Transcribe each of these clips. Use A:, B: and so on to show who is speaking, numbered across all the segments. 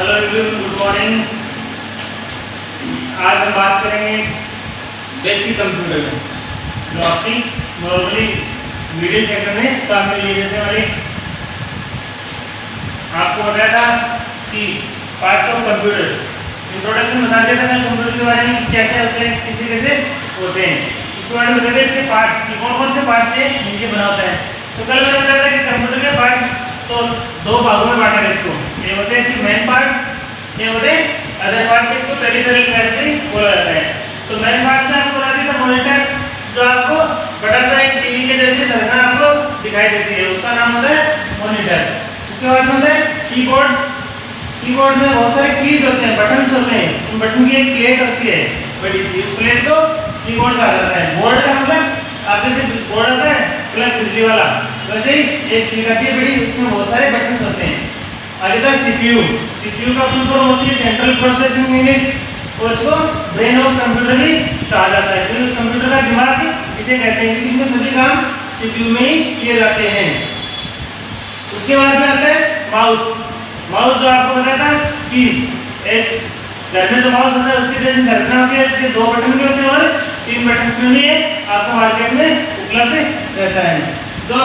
A: Hello everyone, good morning. आज हम बात करेंगे बेसिक कंप्यूटर में, जो आपकी नॉर्मली मिडिल सेक्शन में काम में लिए जाने वाले। आपको बताया था कि पार्ट्स ऑफ कंप्यूटर, इंट्रोडक्शन बता दिया था कंप्यूटर के बारे में, क्या क्या होते हैं, किसी कैसे होते हैं, इसके बारे में बताते हैं। इसके पार्ट्स की कौन कौन से पार्ट्स है, इनके बना होता है। तो कल मैंने बताया था कि कंप्यूटर के पार्ट्स तो दो भागों में बांटा है इसको। ये होते हैं सिर्फ मेन पार्ट्स, ये होते हैं अदर पार्ट्स। इसको पेरिफेरल क्लास में बोला जाता है। तो मेन पार्ट्स में आपको बता दिया था मॉनिटर, जो आपको बड़ा सा एक टीवी के जैसे संरचना आपको दिखाई देती है, उसका नाम होता है मॉनिटर। उसके बाद में होता है कीबोर्ड। कीबोर्ड में बहुत सारे कीज होते हैं, बटन्स होते हैं। उन बटन की एक प्लेट होती है बड़ी सी, उस प्लेट को कीबोर्ड कहा जाता है। बोर्ड का मतलब आपके से बोर्ड होता है प्लग बिजली वाला, वैसे ही एक शीट आती है बड़ी, उसमें बहुत सारे बटन्स होते हैं। आगे था सीपीयू। सीपीयू का फुल फॉर्म होती है सेंट्रल प्रोसेसिंग यूनिट, और इसको ब्रेन ऑफ कंप्यूटर भी कहा जाता है, क्योंकि कंप्यूटर का दिमाग इसे कहते हैं, क्योंकि इसमें सभी काम सीपीयू में ही किए जाते हैं। उसके बाद में आता है माउस। माउस जो आपको बताया था कि एक घर में जो माउस होता है उसकी जैसी संरचना होती है, इसके दो बटन भी होते हैं और 3 बटन में भी आपको मार्केट में उपलब्ध रहता है। जो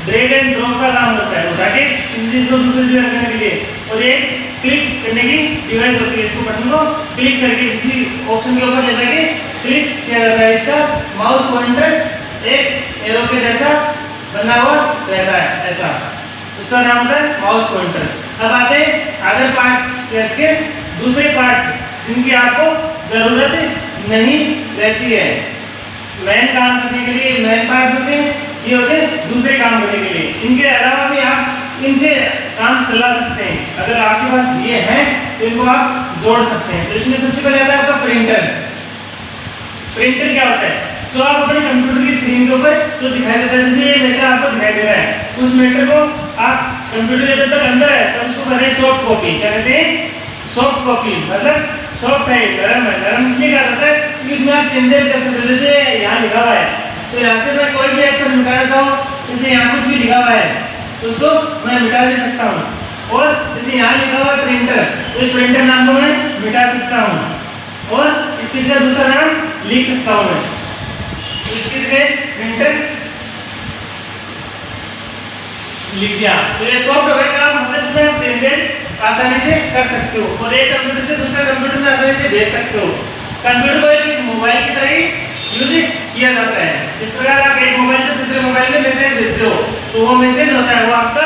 A: ड्रैग एंड ड्रॉप का काम होता है, उठा के किसी चीज को दूसरी जगह रखने के लिए, और एक क्लिक करने की डिवाइस होती है, इसको बटन को क्लिक करके किसी ऑप्शन के ऊपर ले जाके क्लिक किया जाता है। इसका माउस पॉइंटर एक एरो के जैसा बना हुआ रहता है, ऐसा उसका नाम होता है माउस पॉइंटर। अब आते हैं अदर पार्ट्स, इसके दूसरे पार्ट्स जिनकी आपको जरूरत नहीं रहती है। मेन काम करने के लिए मेन पार्ट्स होते हैं, ये होते हैं दूसरे काम करने के लिए। इनके अलावा भी आप इनसे काम चला सकते हैं। अगर आपके पास ये है तो इनको आप जोड़ सकते हैं। तो इसमें सबसे पहले आता है आपका प्रिंटर। प्रिंटर क्या होता है? जो आप अपने कंप्यूटर की स्क्रीन के ऊपर जो दिखाई देता है, जैसे ये मैटर आपको दिखाई दे रहा है, उस मैटर को आप कंप्यूटर के जब तक अंदर है तब उसको कहते हैं सॉफ्ट कॉपी। क्या कहते हैं? Soft copy. मतलब सॉफ्ट है, नरम है। नरम इसलिए क्या होता है कि उसमें आप चेंजेस कर सकते हो। जैसे यहाँ लिखा हुआ है, तो यहाँ से मैं कोई भी अक्षर मिटाना चाहूँ, जैसे यहाँ कुछ भी लिखा हुआ है तो उसको मैं मिटा भी सकता हूँ। और जैसे यहाँ लिखा हुआ है प्रिंटर, तो इस प्रिंटर नाम को मैं मिटा सकता हूँ और इसकी जगह दूसरा नाम लिख सकता हूँ मैं। इसकी जगह प्रिंटर लिख दिया, तो ये सॉफ्ट हो गया काम। मतलब इसमें आप चेंजेस आसानी से कर सकते हो और एक कंप्यूटर से दूसरे कंप्यूटर में आसानी से भेज सकते हो। कंप्यूटर को एक मोबाइल की तरह ही यूज किया जाता है। इस प्रकार आप एक मोबाइल से दूसरे मोबाइल में मैसेज भेजते हो, तो वो मैसेज होता है वो आपका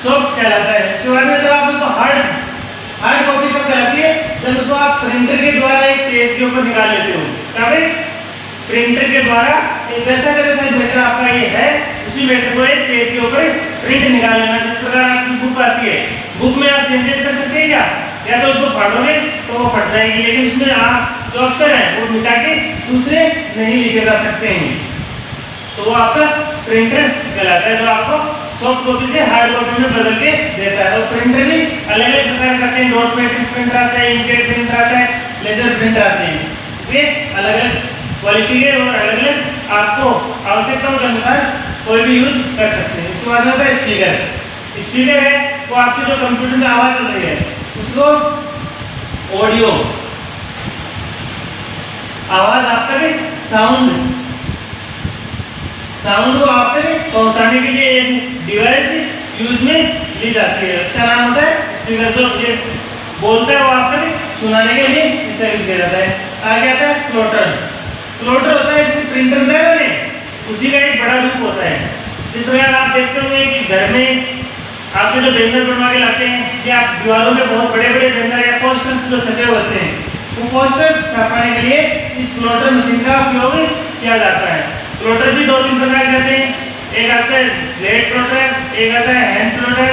A: सॉफ्ट कहलाता है। उसके बाद में जब आप उसको हार्ड कॉपी पर कराती है, जब उसको आप प्रिंटर के द्वारा एक पेज के ऊपर निकाल लेते हो, तब प्रिंटर के द्वारा जैसा मैटर आपका ये है, उसी मैटर को एक पेज के ऊपर प्रिंट निकाल लेना। जिस प्रकार आपकी बुक आती है, बुक में आप चेंजेस कर सकते हैं क्या? या तो उसको फाड़ोगे तो वो फट जाएगी, लेकिन उसमें आप जो अक्षर है वो मिटा के दूसरे नहीं लिखे जा सकते हैं, तो वो आपका प्रिंटर कहलाता है, जो आपको सॉफ्ट कॉपी से हार्ड कॉपी में बदल के देता है। और प्रिंटर भी अलग अलग प्रकार के आते हैं। डॉट मैट्रिक्स प्रिंटर आता है, इंकजेट प्रिंटर आता है, लेजर प्रिंटर आते हैं। इसलिए अलग अलग क्वालिटी है और अलग अलग आपको आवश्यकताओं के अनुसार कोई भी यूज कर सकते हैं। इसके बाद में होता है स्पीकर। स्पीकर है वो आपके जो कंप्यूटर में आवाज चल रही है उसको ऑडियो आवाज आप तक साउंड को आप तक पहुंचाने के लिए एक डिवाइस यूज में ली जाती है, उसका नाम होता है स्पीकर। जो ये बोलता है वो आप तक सुनाने के लिए इसका यूज किया जाता है। आगे आता है प्लॉटर। प्लॉटर होता है जैसे प्रिंटर होता है ना, उसी का एक बड़ा रूप होता है। जिस प्रकार आप देखते होंगे कि घर में आपके जो बैनर बनवा के लाते हैं, या आप दीवारों में बहुत बड़े बड़े बैनर या पोस्टर्स जो छपे होते हैं, वो पोस्टर छापने के लिए इस प्लॉटर मशीन का उपयोग किया जाता है। प्लॉटर भी 2-3 प्रकार के आते हैं। एक आता है ब्लेड प्लॉटर, एक आता है हैंड प्लॉटर।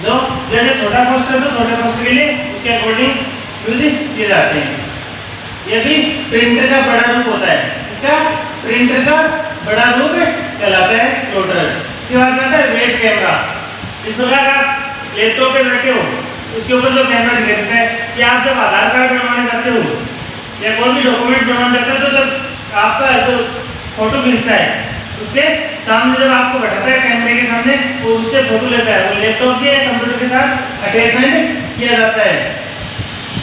A: जो जैसे छोटा पोस्टर तो छोटे पोस्टर के लिए उसके अकॉर्डिंग यूज किए जाते हैं। ये भी प्रिंटर का बड़ा रूप होता है। इसका प्रिंटर का बड़ा रूप कहलाता है प्लॉटर। इसके बाद आता है वेब कैमरा। इस प्रकार आप लैपटॉप पे बैठे हो, उसके ऊपर जो कैमरा दिखाई देता है, कि आप जब आधार कार्ड बनवाने जाते हो या कोई भी डॉक्यूमेंट बनवाने जाते हो, तो जब आपका जो फोटो खींचता है उसके सामने जब आपको बैठाता है कैमरे के सामने, वो उससे फोटो लेता है, वो लैपटॉप के कंप्यूटर के साथ अटैचमेंट किया जाता है।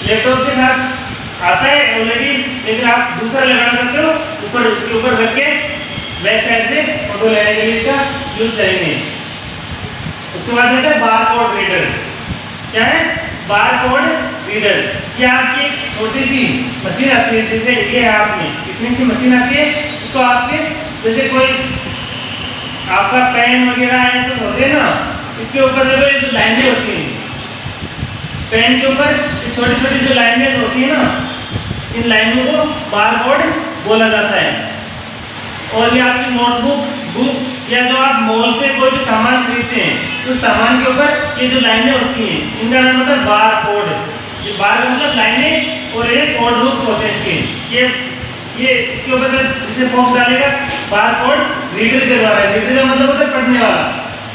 A: लैपटॉप के साथ आता है ऑलरेडी, लेकिन आप दूसरा लगा सकते हो ऊपर, उसके ऊपर रख के बैक साइड से फोटो लेने के लिए इसका यूज करेंगे। उसके बाद में है बारकोड रीडर। क्या है? Barcode reader. ये आपकी एक छोटी सी मशीन आती है, जैसे ये है आप में इतनी सी मशीन आती है, उसको आपके जैसे कोई आपका पेन वगैरह है कुछ होते हैं ना, इसके ऊपर देखो ये जो लाइनें होती हैं, पेन के ऊपर छोटी छोटी जो लाइनें होती है ना, इन लाइनों को बारकोड बोला जाता है। और ये आपकी नोटबुक, बुक या जो आप मॉल से कोई भी सामान खरीदते हैं, तो सामान के ऊपर ये जो लाइनें होती हैं, इनका नाम होता है बारकोड। ये बार का मतलब लाइनें और ये कोड रूप होते हैं इसके। ये इसके ऊपर जिसे फॉक्स डालेगा बारकोड रीडर के द्वारा। रीडर का मतलब होता है पढ़ने वाला।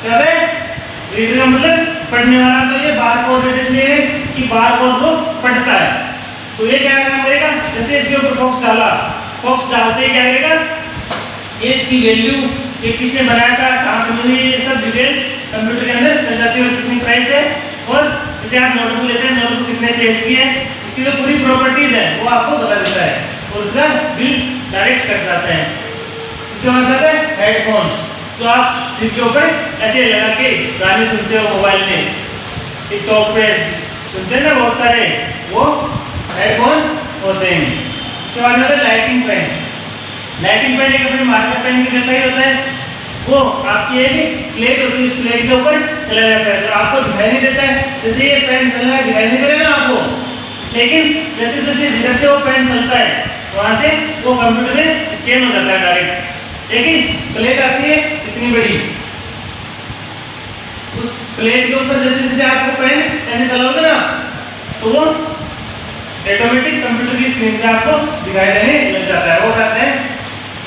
A: क्या है? रीडर का मतलब पढ़ने वाला। तो ये बारकोड रीडर इसलिए है कि बारकोड को पढ़ता है। तो ये क्या काम करेगा? जैसे इसके ऊपर फॉक्स डाला, फॉक्स डालते ही क्या करेगा? ये इसकी वैल्यू, ये किसने बनाया था, कहाँ बनी हुई है, ये सब डिटेल्स कंप्यूटर के अंदर चल जाती है। और कितनी प्राइस है, और जैसे आप नोटबुक लेते हैं, नोटबुक कितने पेज की है, इसकी जो पूरी प्रॉपर्टीज है वो आपको बता देता है और उसका बिल डायरेक्ट कट जाता है। उसके बाद आता है हेडफोन्स, जो आप सिर के ऊपर ऐसे लगा के गाने सुनते हो मोबाइल में, टिकटॉक पे सुनते हैं ना बहुत सारे, वो हेडफोन होते हैं। उसके बाद आता है लाइटिंग पेन। लाइटिंग पेन एक अपने मार्कर पेन के जैसा ही होता है। वो आपकी एक प्लेट होती है, इस प्लेट के ऊपर चला जाता है, तो आपको दिखाई नहीं देता है। जैसे ये पेन चल रहा है दिखाई नहीं दे रहा है ना आपको, लेकिन जैसे जैसे जिधर से वो पेन चलता है वहां से वो कंप्यूटर में स्कैन हो जाता है डायरेक्ट। लेकिन प्लेट आती है इतनी बड़ी, उस प्लेट के ऊपर जैसे जैसे आपको पेन ऐसे चलाओगे ना, तो वो ऑटोमेटिक कंप्यूटर की स्क्रीन पे आपको दिखाई देने लग जाता है। वो कहते हैं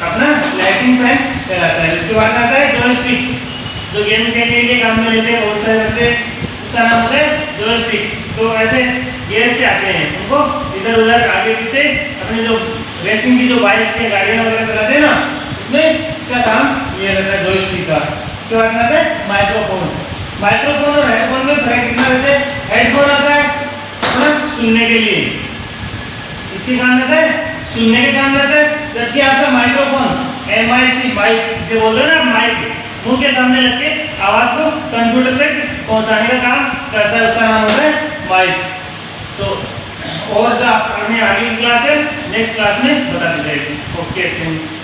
A: अपना लाइटिंग पेन कहलाता है। उसके बाद आता है जॉयस्टिक, जो गेम खेलने के लिए काम में लेते हैं बहुत सारे बच्चे, उसका नाम होता है जॉयस्टिक। तो ऐसे गियर से आते हैं, उनको इधर उधर आगे पीछे अपने जो रेसिंग की जो बाइक से गाड़ियाँ वगैरह चलाते हैं ना, उसमें इसका काम ये रहता है जॉयस्टिक का। उसके बाद आता है माइक्रोफोन। माइक्रोफोन और हेडफोन में फर्क कितना रहता है? हेडफोन आता है अपना सुनने के लिए, इसके काम रहता है सुनने के काम रहता है, जबकि आपका माइक्रोफोन MIC माइक जिसे बोल रहे हैं ना, माइक मुंह के सामने लग के आवाज को कंप्यूटर तक पहुंचाने का काम करता है, उसका नाम होता है माइक। तो और जो आपने आगे की क्लास है नेक्स्ट क्लास में बता दी जाएगी। Okay, thanks.